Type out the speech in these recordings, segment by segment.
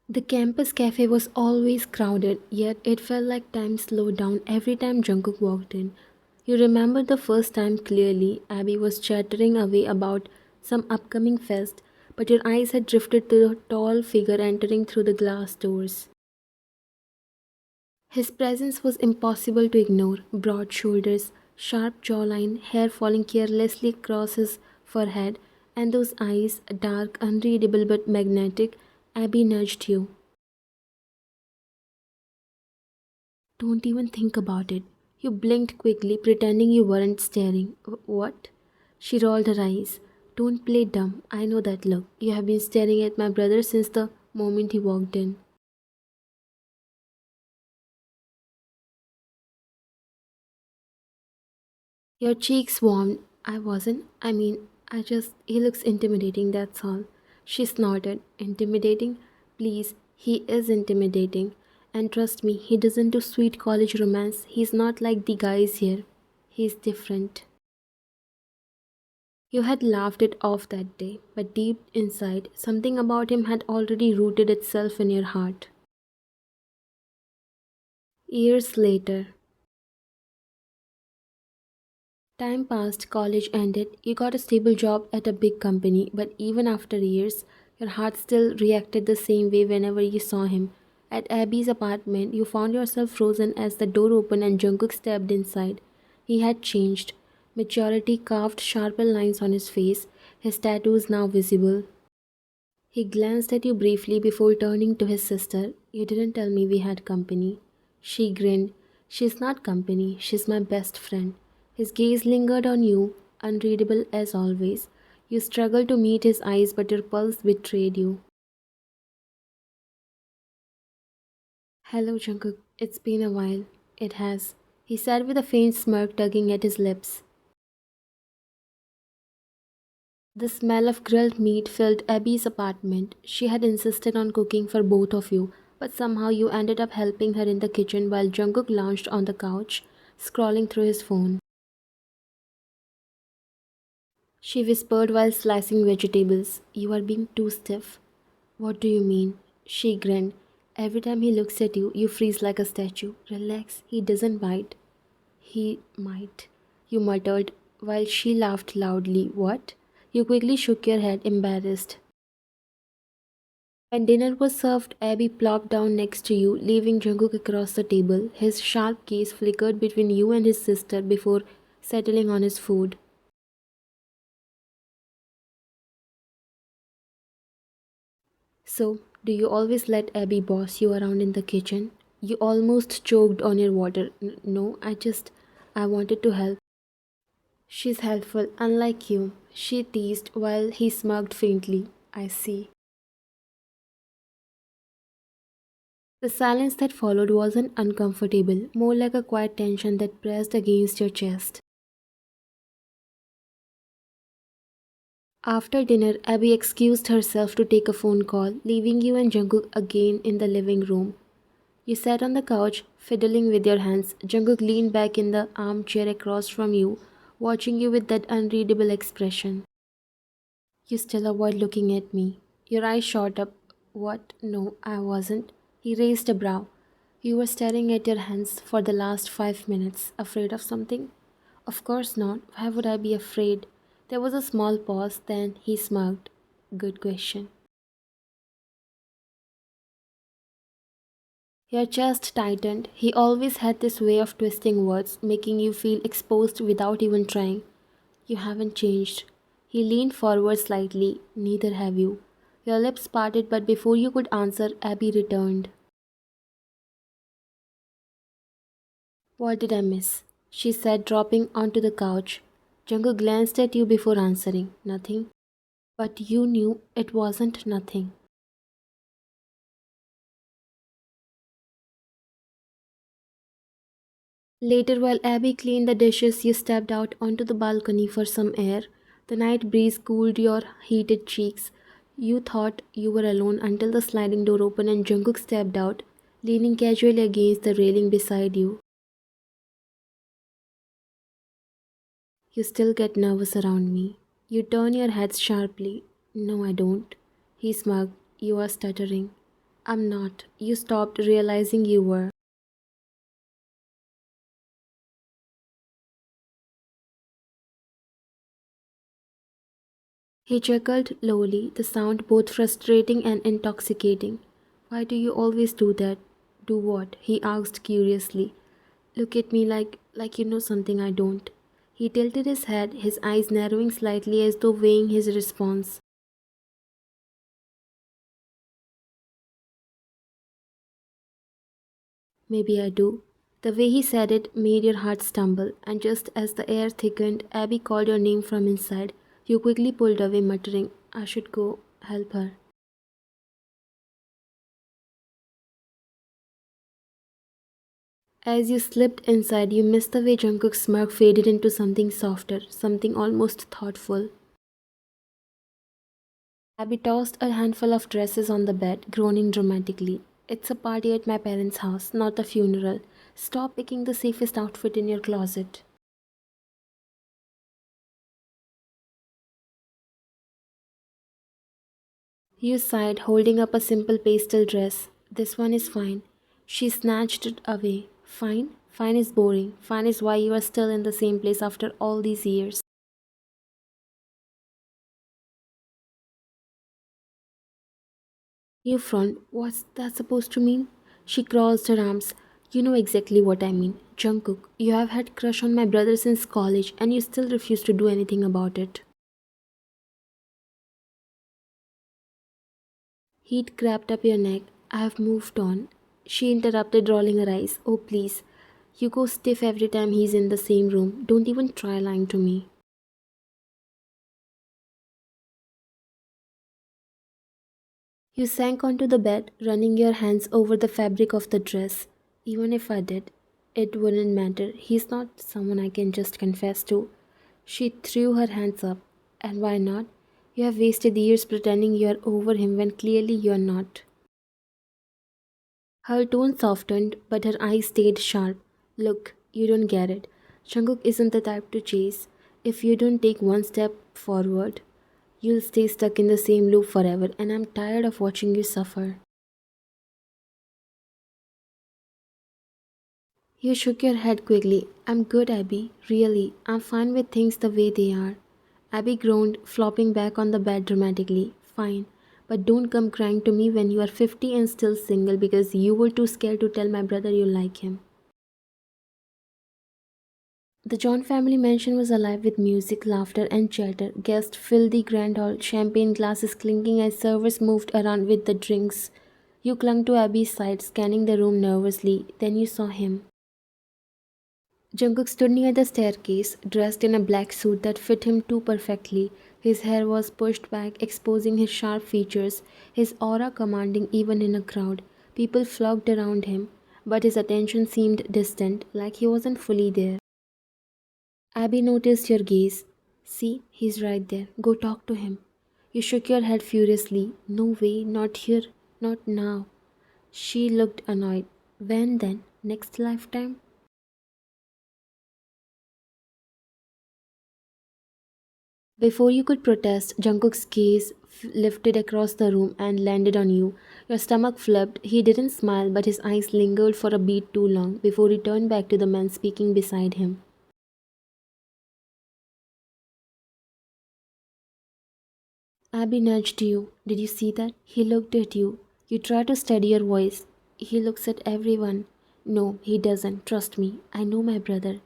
The campus cafe was always crowded, yet it felt like time slowed down every time Jungkook walked in. You remember the first time clearly. Abby was chattering away about some upcoming fest, but your eyes had drifted to the tall figure entering through the glass doors. His presence was impossible to ignore. Broad shoulders, sharp jawline, hair falling carelessly across his forehead, and those eyes, dark, unreadable but magnetic. Abby nudged you. Don't even think about it. You blinked quickly, pretending you weren't staring. What? She rolled her eyes. Don't play dumb. I know that look. You have been staring at my brother since the moment he walked in. Your cheeks warmed. I wasn't. He looks intimidating, that's all. She snorted. Intimidating? Please, he is intimidating. And trust me, he doesn't do sweet college romance. He's not like the guys here. He's different. You had laughed it off that day, but deep inside, something about him had already rooted itself in your heart. Years later, time passed, college ended, you got a stable job at a big company, but even after years, your heart still reacted the same way whenever you saw him. At Abby's apartment, you found yourself frozen as the door opened and Jungkook stepped inside. He had changed. Maturity carved sharper lines on his face, his tattoos now visible. He glanced at you briefly before turning to his sister. You didn't tell me we had company. She grinned. She's not company, she's my best friend. His gaze lingered on you, unreadable as always. You struggled to meet his eyes, but your pulse betrayed you. Hello, Jungkook. It's been a while. It has. He said with a faint smirk tugging at his lips. The smell of grilled meat filled Abby's apartment. She had insisted on cooking for both of you, but somehow you ended up helping her in the kitchen while Jungkook lounged on the couch, scrolling through his phone. She whispered while slicing vegetables. You are being too stiff. What do you mean? She grinned. Every time he looks at you, you freeze like a statue. Relax, he doesn't bite. He might, you muttered while she laughed loudly. What? You quickly shook your head, embarrassed. When dinner was served, Abby plopped down next to you, leaving Jungkook across the table. His sharp gaze flickered between you and his sister before settling on his food. So, do you always let Abby boss you around in the kitchen? You almost choked on your water. No, I wanted to help. She's helpful, unlike you, she teased while he smirked faintly. I see. The silence that followed wasn't uncomfortable, more like a quiet tension that pressed against your chest. After dinner, Abby excused herself to take a phone call, leaving you and Jungkook again in the living room. You sat on the couch, fiddling with your hands. Jungkook leaned back in the armchair across from you, watching you with that unreadable expression. You still avoid looking at me. Your eyes shot up. What? No, I wasn't. He raised a brow. You were staring at your hands for the last 5 minutes. Afraid of something? Of course not. Why would I be afraid? There was a small pause, then he smirked. Good question. Your chest tightened. He always had this way of twisting words, making you feel exposed without even trying. You haven't changed. He leaned forward slightly. Neither have you. Your lips parted, but before you could answer, Abby returned. What did I miss? She said, dropping onto the couch. Jungkook glanced at you before answering. Nothing. But you knew it wasn't nothing. Later, while Abby cleaned the dishes, you stepped out onto the balcony for some air. The night breeze cooled your heated cheeks. You thought you were alone until the sliding door opened and Jungkook stepped out, leaning casually against the railing beside you. You still get nervous around me. You turn your head sharply. No, I don't. He smirked. You are stuttering. I'm not. You stopped realizing you were. He chuckled lowly, the sound both frustrating and intoxicating. Why do you always do that? Do what? He asked curiously. Look at me like you know something I don't. He tilted his head, his eyes narrowing slightly as though weighing his response. Maybe I do. The way he said it made your heart stumble, and just as the air thickened, Abby called your name from inside. You quickly pulled away, muttering, I should go help her. As you slipped inside, you missed the way Jungkook's smirk faded into something softer, something almost thoughtful. Abby tossed a handful of dresses on the bed, groaning dramatically. It's a party at my parents' house, not a funeral. Stop picking the safest outfit in your closet. You sighed, holding up a simple pastel dress. This one is fine. She snatched it away. Fine? Fine is boring. Fine is why you are still in the same place after all these years. You front. What's that supposed to mean? She crossed her arms. You know exactly what I mean. Jungkook, you have had crush on my brother since college and you still refuse to do anything about it. He'd grabbed up your neck. I have moved on. She interrupted, rolling her eyes. Oh, please. You go stiff every time he's in the same room. Don't even try lying to me. You sank onto the bed, running your hands over the fabric of the dress. Even if I did, it wouldn't matter. He's not someone I can just confess to. She threw her hands up. And why not? You have wasted years pretending you're over him when clearly you're not. Her tone softened, but her eyes stayed sharp. Look, you don't get it. Jungkook isn't the type to chase. If you don't take one step forward, you'll stay stuck in the same loop forever, and I'm tired of watching you suffer. You shook your head quickly. I'm good, Abby. Really, I'm fine with things the way they are. Abby groaned, flopping back on the bed dramatically. Fine, but don't come crying to me when you are 50 and still single because you were too scared to tell my brother you like him. The John family mansion was alive with music, laughter, and chatter. Guests filled the grand hall, champagne glasses clinking as servers moved around with the drinks. You clung to Abby's side, scanning the room nervously. Then you saw him. Jungkook stood near the staircase, dressed in a black suit that fit him too perfectly. His hair was pushed back, exposing his sharp features, his aura commanding even in a crowd. People flocked around him, but his attention seemed distant, like he wasn't fully there. Abby noticed your gaze. See, he's right there. Go talk to him. You shook your head furiously. No way, not here, not now. She looked annoyed. When then? Next lifetime? Before you could protest, Jungkook's gaze lifted across the room and landed on you. Your stomach flipped. He didn't smile, but his eyes lingered for a beat too long before he turned back to the man speaking beside him. Abby nudged you. Did you see that? He looked at you. You tried to steady your voice. He looks at everyone. No, he doesn't. Trust me. I know my brother.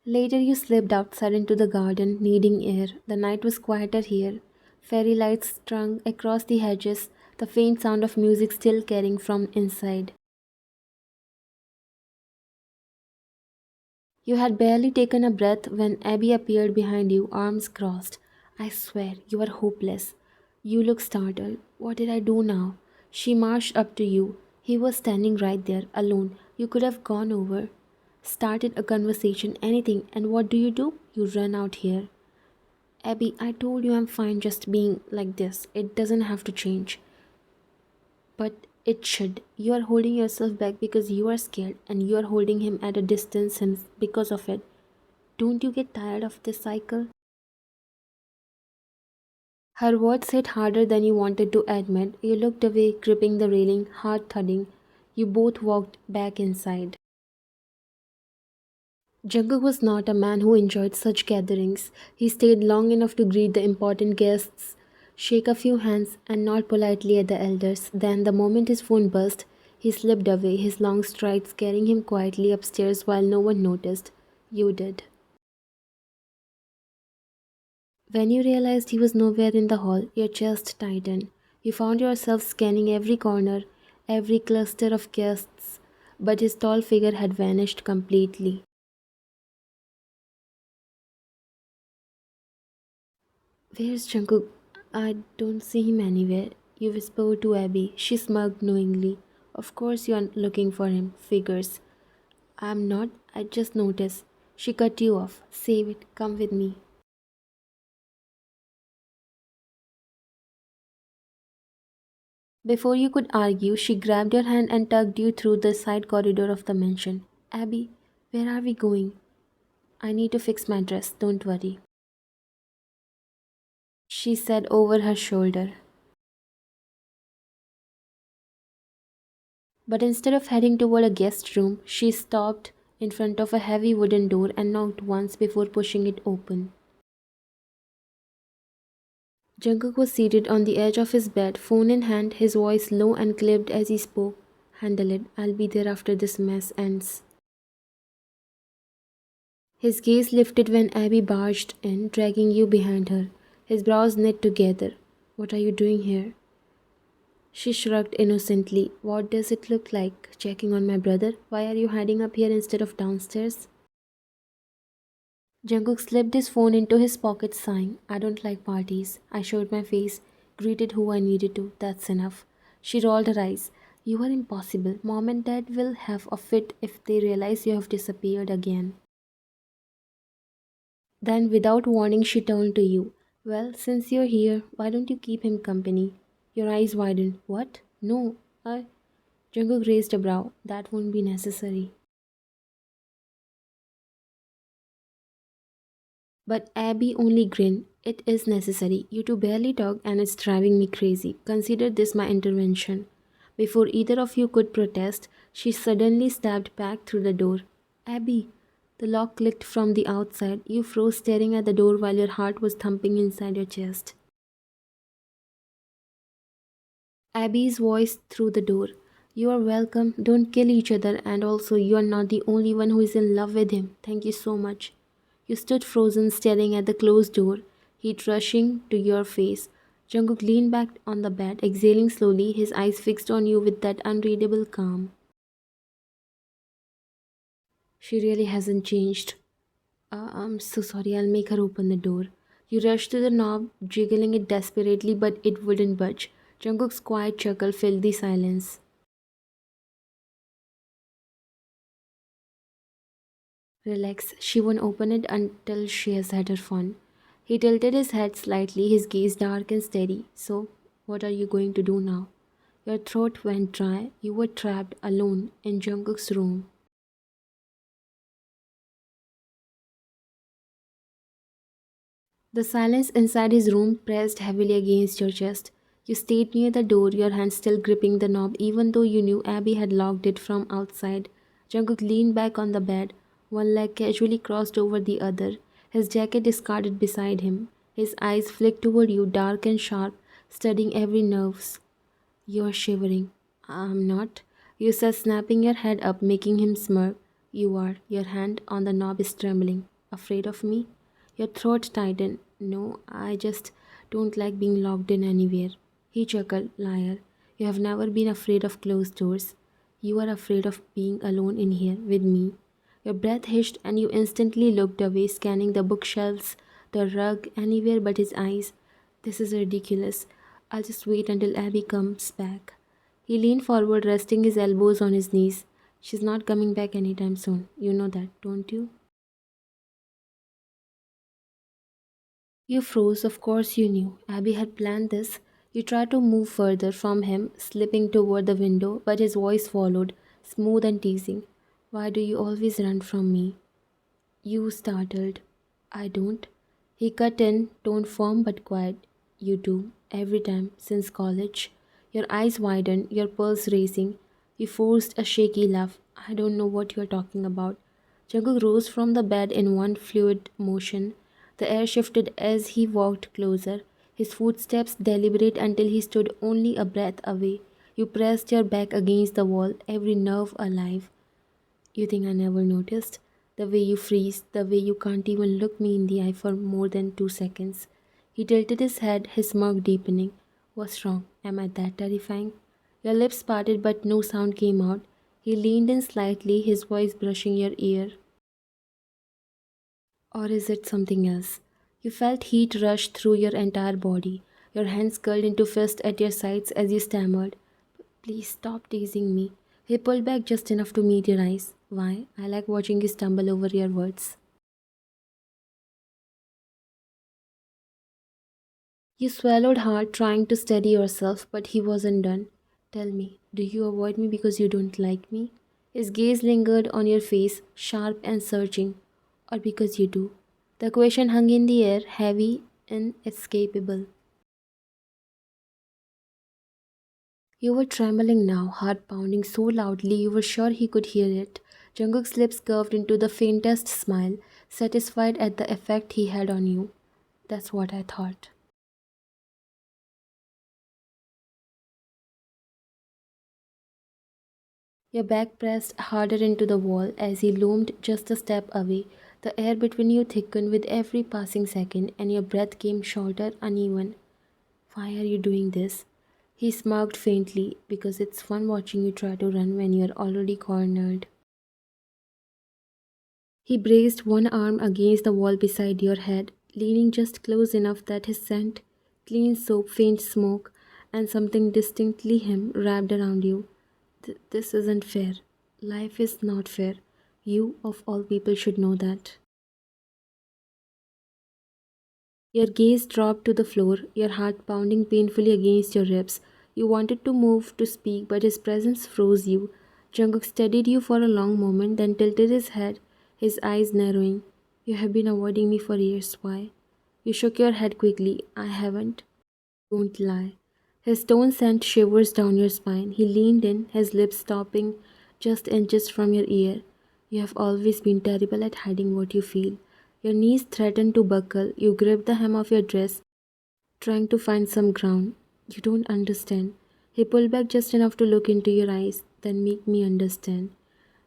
Later, you slipped outside into the garden, needing air. The night was quieter here. Fairy lights strung across the hedges, the faint sound of music still carrying from inside. You had barely taken a breath when Abby appeared behind you, arms crossed. I swear, you are hopeless. You look startled. What did I do now? She marched up to you. He was standing right there, alone. You could have gone over, started a conversation, anything, and what do? You run out here. Abby, I told you I'm fine just being like this. It doesn't have to change. But it should. You are holding yourself back because you are scared, and you are holding him at a distance because of it. Don't you get tired of this cycle? Her words hit harder than you wanted to admit. You looked away, gripping the railing, heart thudding. You both walked back inside. Jungkook was not a man who enjoyed such gatherings. He stayed long enough to greet the important guests, shake a few hands, and nod politely at the elders. Then, the moment his phone buzzed, he slipped away, his long strides carrying him quietly upstairs while no one noticed. You did. When you realized he was nowhere in the hall, your chest tightened. You found yourself scanning every corner, every cluster of guests, but his tall figure had vanished completely. Where's Jungkook? I don't see him anywhere. You whispered to Abby. She smirked knowingly. Of course you are looking for him. Figures. I'm not. I just noticed. She cut you off. Save it. Come with me. Before you could argue, she grabbed your hand and tugged you through the side corridor of the mansion. Abby, where are we going? I need to fix my dress. Don't worry. She said over her shoulder. But instead of heading toward a guest room, she stopped in front of a heavy wooden door and knocked once before pushing it open. Jungkook was seated on the edge of his bed, phone in hand, his voice low and clipped as he spoke. Handle it. I'll be there after this mess ends. His gaze lifted when Abby barged in, dragging you behind her. His brows knit together. What are you doing here? She shrugged innocently. What does it look like? Checking on my brother? Why are you hiding up here instead of downstairs? Jungkook slipped his phone into his pocket, sighing. I don't like parties. I showed my face, greeted who I needed to. That's enough. She rolled her eyes. You are impossible. Mom and Dad will have a fit if they realize you have disappeared again. Then, without warning, she turned to you. Well, since you're here, why don't you keep him company? Your eyes widened. What? No, I. Jungkook raised a brow. That won't be necessary. But Abby only grinned. It is necessary. You two barely talk and it's driving me crazy. Consider this my intervention. Before either of you could protest, she suddenly stabbed back through the door. Abby! The lock clicked from the outside. You froze staring at the door while your heart was thumping inside your chest. Abby's voice through the door. You are welcome. Don't kill each other, and also you are not the only one who is in love with him. Thank you so much. You stood frozen, staring at the closed door, heat rushing to your face. Jungkook leaned back on the bed, exhaling slowly, his eyes fixed on you with that unreadable calm. She really hasn't changed. I'm so sorry, I'll make her open the door. You rushed to the knob, jiggling it desperately, but it wouldn't budge. Jungkook's quiet chuckle filled the silence. Relax, she won't open it until she has had her fun. He tilted his head slightly, his gaze dark and steady. So, what are you going to do now? Your throat went dry. You were trapped alone in Jungkook's room. The silence inside his room pressed heavily against your chest. You stayed near the door, your hand still gripping the knob, even though you knew Abby had locked it from outside. Jungkook leaned back on the bed, one leg casually crossed over the other, his jacket discarded beside him. His eyes flicked toward you, dark and sharp, studying every nerve. You're shivering. I'm not. You said, snapping your head up, making him smirk. You are. Your hand on the knob is trembling. Afraid of me? Your throat tightened. No, I just don't like being locked in anywhere. He chuckled. Liar. You have never been afraid of closed doors. You are afraid of being alone in here with me. Your breath hitched and you instantly looked away, scanning the bookshelves, the rug, anywhere but his eyes. This is ridiculous. I'll just wait until Abby comes back. He leaned forward, resting his elbows on his knees. She's not coming back anytime soon. You know that, don't you? You froze, of course you knew. Abby had planned this. You tried to move further from him, slipping toward the window, but his voice followed, smooth and teasing. Why do you always run from me? You startled. I don't. He cut in, tone firm but quiet. You do, every time, since college. Your eyes widened, your pulse racing. You forced a shaky laugh. I don't know what you're talking about. Jungkook rose from the bed in one fluid motion. The air shifted as he walked closer, his footsteps deliberate until he stood only a breath away. You pressed your back against the wall, every nerve alive. You think I never noticed? The way you freeze, the way you can't even look me in the eye for more than 2 seconds. He tilted his head, his smirk deepening. What's wrong? Am I that terrifying? Your lips parted, but no sound came out. He leaned in slightly, his voice brushing your ear. Or is it something else? You felt heat rush through your entire body. Your hands curled into fists at your sides as you stammered. Please stop teasing me. He pulled back just enough to meet your eyes. Why? I like watching you stumble over your words. You swallowed hard, trying to steady yourself, but he wasn't done. Tell me, do you avoid me because you don't like me? His gaze lingered on your face, sharp and searching. Or because you do? The question hung in the air, heavy, inescapable. You were trembling now, heart pounding so loudly you were sure he could hear it. Jungkook's lips curved into the faintest smile, satisfied at the effect he had on you. That's what I thought. Your back pressed harder into the wall as he loomed just a step away. The air between you thickened with every passing second, and your breath came shorter, uneven. Why are you doing this? He smirked faintly, because it's fun watching you try to run when you're already cornered. He braced one arm against the wall beside your head, leaning just close enough that his scent, clean soap, faint smoke, and something distinctly him wrapped around you. This isn't fair. Life is not fair. You, of all people, should know that. Your gaze dropped to the floor, your heart pounding painfully against your ribs. You wanted to move, to speak, but his presence froze you. Jungkook steadied you for a long moment, then tilted his head, his eyes narrowing. You have been avoiding me for years. Why? You shook your head quickly. I haven't. Don't lie. His tone sent shivers down your spine. He leaned in, his lips stopping just inches from your ear. You have always been terrible at hiding what you feel. Your knees threatened to buckle. You gripped the hem of your dress, trying to find some ground. You don't understand. He pulled back just enough to look into your eyes, then make me understand.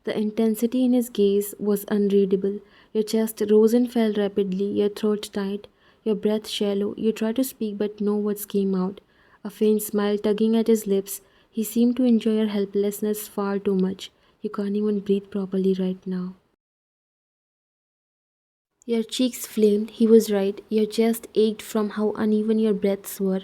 The intensity in his gaze was unreadable. Your chest rose and fell rapidly, your throat tight, your breath shallow. You tried to speak, but no words came out. A faint smile tugging at his lips. He seemed to enjoy your helplessness far too much. You can't even breathe properly right now. Your cheeks flamed. He was right. Your chest ached from how uneven your breaths were,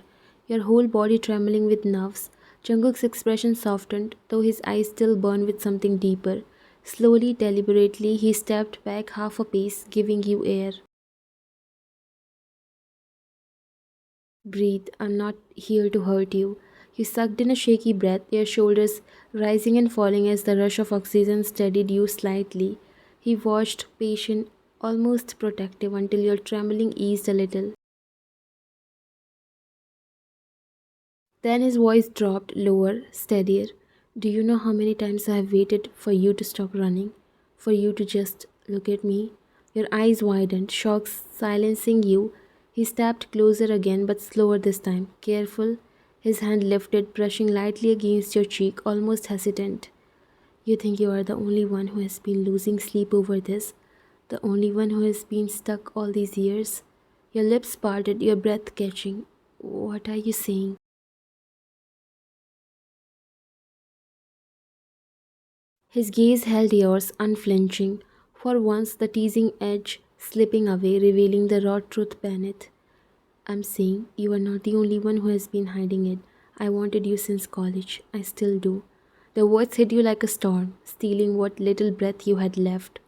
your whole body trembling with nerves. Jungkook's expression softened, though his eyes still burned with something deeper. Slowly, deliberately, he stepped back half a pace, giving you air. Breathe. I'm not here to hurt you. You sucked in a shaky breath, your shoulders rising and falling as the rush of oxygen steadied you slightly. He watched, patient, almost protective, until your trembling eased a little. Then his voice dropped lower, steadier. Do you know how many times I have waited for you to stop running? For you to just look at me? Your eyes widened, shock silencing you. He stepped closer again, but slower this time, careful, his hand lifted, brushing lightly against your cheek, almost hesitant. You think you are the only one who has been losing sleep over this? The only one who has been stuck all these years? Your lips parted, your breath catching. What are you saying? His gaze held yours, unflinching, for once the teasing edge slipping away, revealing the raw truth beneath. I'm saying you are not the only one who has been hiding it. I wanted you since college. I still do. The words hit you like a storm, stealing what little breath you had left.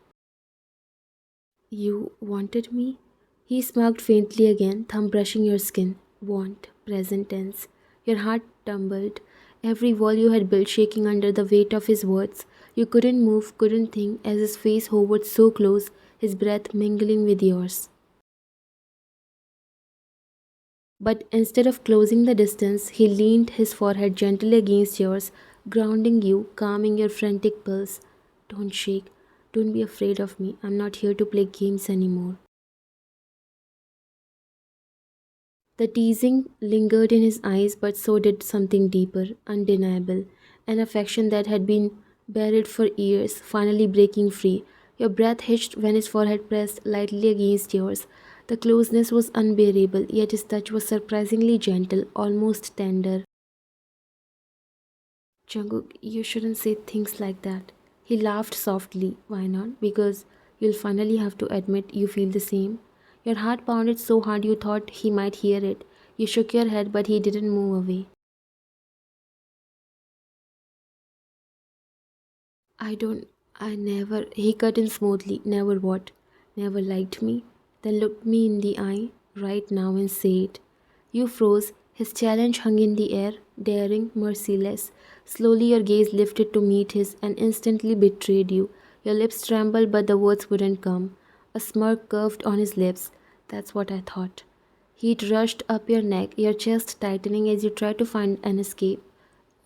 You wanted me? He smirked faintly again, thumb brushing your skin. Want, present tense. Your heart tumbled, every wall you had built shaking under the weight of his words. You couldn't move, couldn't think, as his face hovered so close, his breath mingling with yours. But instead of closing the distance, he leaned his forehead gently against yours, grounding you, calming your frantic pulse. Don't shake. Don't be afraid of me. I'm not here to play games anymore. The teasing lingered in his eyes, but so did something deeper, undeniable, an affection that had been buried for years, finally breaking free. Your breath hitched when his forehead pressed lightly against yours. The closeness was unbearable, yet his touch was surprisingly gentle, almost tender. Jungkook, you shouldn't say things like that. He laughed softly. Why not? Because you'll finally have to admit you feel the same. Your heart pounded so hard you thought he might hear it. You shook your head, but he didn't move away. I don't. I never. He cut in smoothly. Never what? Never liked me? Then looked me in the eye right now and say it. You froze. His challenge hung in the air, daring, merciless. Slowly your gaze lifted to meet his and instantly betrayed you. Your lips trembled, but the words wouldn't come. A smirk curved on his lips. That's what I thought. He'd rushed up your neck, your chest tightening as you tried to find an escape.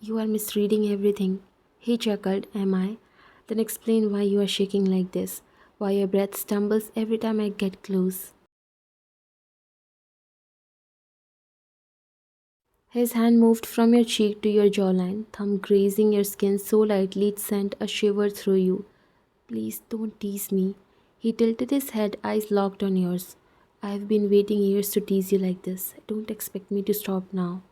You are misreading everything. He chuckled. Am I? Then explain why you are shaking like this, why your breath stumbles every time I get close. His hand moved from your cheek to your jawline, thumb grazing your skin so lightly it sent a shiver through you. Please don't tease me. He tilted his head, eyes locked on yours. I've been waiting years to tease you like this. Don't expect me to stop now.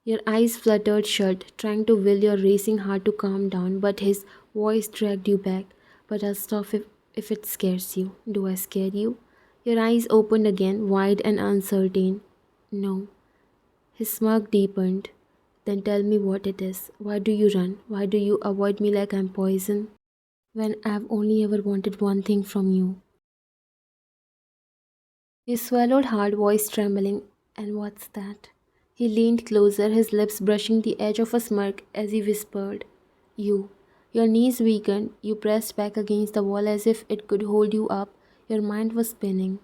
Your eyes fluttered shut, trying to will your racing heart to calm down, but his voice dragged you back. But I'll stop if it scares you. Do I scare you? Your eyes opened again, wide and uncertain. No. His smirk deepened. Then tell me what it is. Why do you run? Why do you avoid me like I'm poison? When I've only ever wanted one thing from you. He swallowed hard, voice trembling. And what's that? He leaned closer, his lips brushing the edge of a smirk as he whispered, You. Your knees weakened, you pressed back against the wall as if it could hold you up. Your mind was spinning.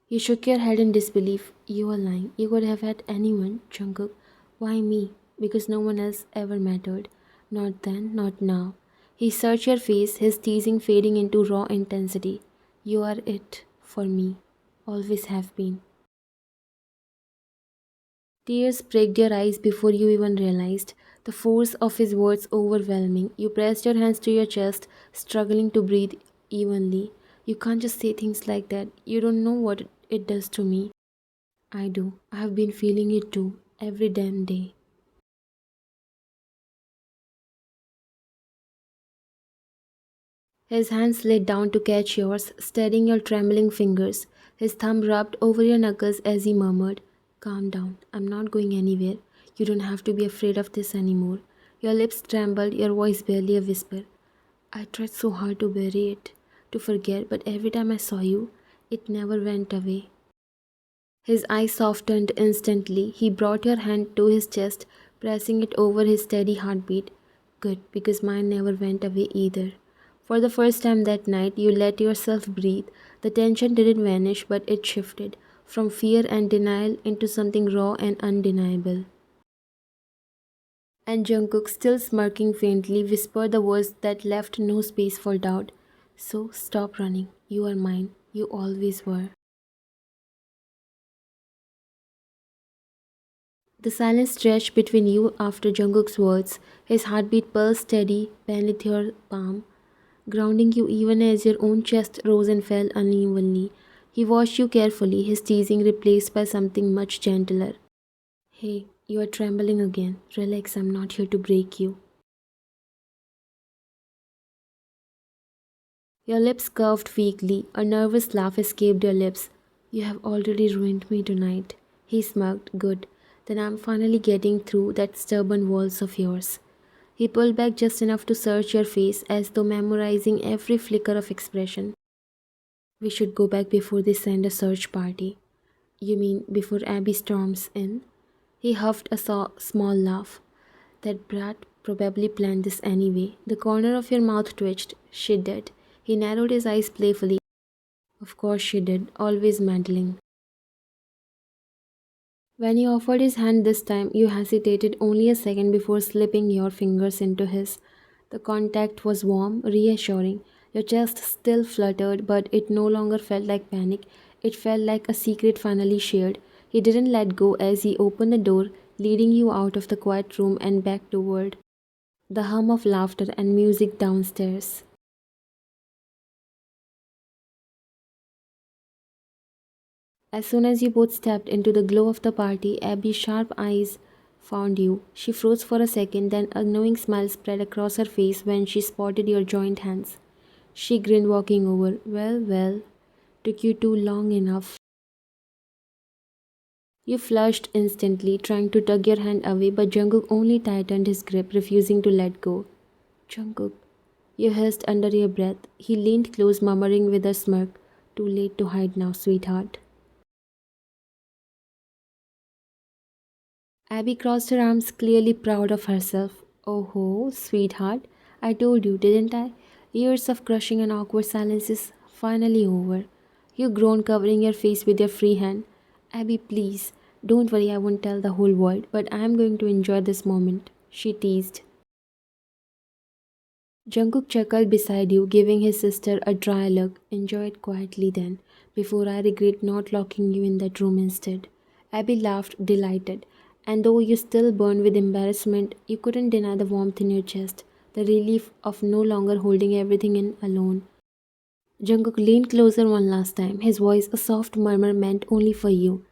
You shook your head in disbelief. You were lying. You could have had anyone, Jungkook. Why me? Because no one else ever mattered. Not then, not now. He searched your face, his teasing fading into raw intensity. You are it for me. Always have been. Tears pricked your eyes before you even realized. The force of his words overwhelming. You pressed your hands to your chest, struggling to breathe evenly. You can't just say things like that. You don't know what it does to me. I do. I have been feeling it too, every damn day. His hand slid down to catch yours, steadying your trembling fingers. His thumb rubbed over your knuckles as he murmured, Calm down. I'm not going anywhere. You don't have to be afraid of this anymore. Your lips trembled, your voice barely a whisper. I tried so hard to bury it, to forget, but every time I saw you, it never went away. His eyes softened instantly. He brought your hand to his chest, pressing it over his steady heartbeat. Good, because mine never went away either. For the first time that night, you let yourself breathe. The tension didn't vanish, but it shifted from fear and denial into something raw and undeniable. And Jungkook, still smirking faintly, whispered the words that left no space for doubt. So stop running. You are mine. You always were. The silence stretched between you after Jungkook's words, his heartbeat pulsed steady beneath your palm, grounding you even as your own chest rose and fell unevenly. He watched you carefully, his teasing replaced by something much gentler. Hey, you are trembling again. Relax, I'm not here to break you. Your lips curved weakly, a nervous laugh escaped your lips. You have already ruined me tonight. He smirked. Good. Then I'm finally getting through that stubborn walls of yours. He pulled back just enough to search your face as though memorizing every flicker of expression. We should go back before they send a search party. You mean before Abby storms in? He huffed a small laugh. That brat probably planned this anyway. The corner of your mouth twitched. She did. He narrowed his eyes playfully. Of course she did, always meddling. When he offered his hand this time, you hesitated only a second before slipping your fingers into his. The contact was warm, reassuring. Your chest still fluttered, but it no longer felt like panic. It felt like a secret finally shared. He didn't let go as he opened the door, leading you out of the quiet room and back toward the hum of laughter and music downstairs. As soon as you both stepped into the glow of the party, Abby's sharp eyes found you. She froze for a second, then a knowing smile spread across her face when she spotted your joined hands. She grinned, walking over. Well, well, took you too long enough. You flushed instantly, trying to tug your hand away, but Jungkook only tightened his grip, refusing to let go. Jungkook, you hissed under your breath. He leaned close, murmuring with a smirk. Too late to hide now, sweetheart. Abby crossed her arms, clearly proud of herself. Oh ho, sweetheart, I told you, didn't I? Years of crushing and awkward silences finally over. You groaned, covering your face with your free hand. Abby, please, don't worry, I won't tell the whole world, but I am going to enjoy this moment, she teased. Jungkook chuckled beside you, giving his sister a dry look. Enjoy it quietly then, before I regret not locking you in that room instead. Abby laughed, delighted, and though you still burned with embarrassment, you couldn't deny the warmth in your chest, the relief of no longer holding everything in alone. Jungkook leaned closer one last time, his voice a soft murmur meant only for you.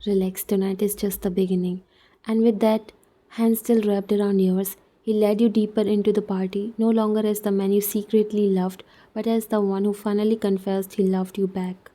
Relax, tonight is just the beginning. And with that, hand still wrapped around yours, he led you deeper into the party, no longer as the man you secretly loved, but as the one who finally confessed he loved you back.